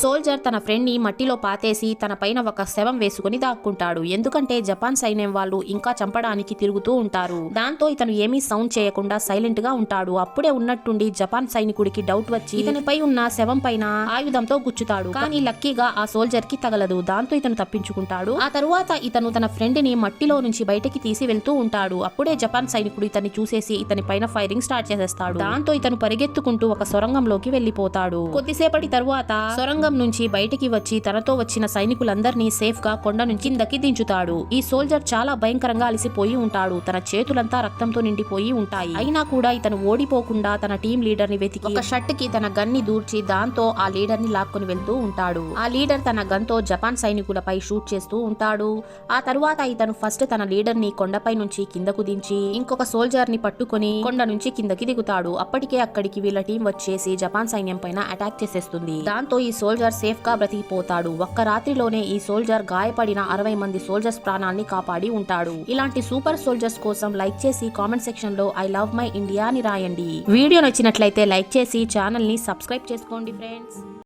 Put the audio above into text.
Soldier తన friend ని మట్టిలో పాతేసి తన పైన ఒక శవం వేసుకుని దాక్కుంటాడు. ఎందుకంటే జపాన్ సైన్యం వాళ్ళు ఇంకా చంపడానికి తిరుగుతూ ఉంటారు. దాంతో ఇతను ఏమీ సౌండ్ చేయకుండా సైలెంట్ గా ఉంటాడు. అప్పుడే ఉన్నట్టుండి జపాన్ సైనికుడికి డౌట్ వచ్చి ఇతనిపై ఉన్న శవం పైన ఆయుధంతో గుచ్చుతాడు. కానీ లక్కీగా ఆ సోల్జర్ కి తగలదు. దాంతో ఇతను తప్పించుకుంటాడు. ఆ తరువాత ఇతను తన ఫ్రెండ్ ని మట్టిలో నుంచి బయటకి తీసి వెళ్తూ ఉంటాడు. అప్పుడే జపాన్ సైనికుడు ఇతన్ని చూసేసి ఇతని పైన ఫైరింగ్ స్టార్ట్ చేసేస్తాడు. దాంతో ఇతను పరిగెత్తుకుంటూ ఒక సొరంగంలోకి వెళ్లిపోతాడు. కొద్దిసేపటి తరువాత సొరంగం నుంచి బయటికి వచ్చి తనతో వచ్చిన సైనికులందరినీ సేఫ్ గా కొండ నుంచి కిందకి దించుతాడు. ఈ సోల్జర్ చాలా భయంకరంగా అలసిపోయి ఉంటాడు. తన చేతులంతా రక్తంతో నిండిపోయి ఉంటాయి. అయినా కూడా ఇతను ఓడిపోకుండా తన టీం లీడర్ ని వెతికి ఒక షర్ట్ కి తన గన్ ని దూర్చి దాంతో ఆ లీడర్ ని లాక్కొని వెళ్తూ ఉంటాడు. ఆ లీడర్ తన గన్ తో జపాన్ సైనికులపై షూట్ చేస్తూ ఉంటాడు. ఆ తరువాత ఇతను ఫస్ట్ తన లీడర్ ని కొండపై నుంచి కిందకు దించి ఇంకొక సోల్జర్ ని పట్టుకొని కొండ నుంచి కిందకి దిగుతాడు. అప్పటికే అక్కడికి వీళ్ళ టీం వచ్చేసి జపాన్ సైన్యం పైన అటాక్ చేసేస్తుంది. దాంతో ఈ సోల్జర్ సేఫ్ గా బ్రతికిపోతాడు. ఒక్క రాత్రిలోనే ఈ సోల్జర్ గాయపడిన 60 మంది సోల్జర్స్ ప్రాణాన్ని కాపాడి ఉంటాడు. ఇలాంటి సూపర్ సోల్జర్స్ కోసం లైక్ చేసి కామెంట్ సెక్షన్ లో ఐ లవ్ మై ఇండియా అని రాయండి. వీడియో నచ్చినట్లయితే లైక్ చేసి ఛానల్ ని సబ్స్క్రైబ్ చేసుకోండి ఫ్రెండ్స్.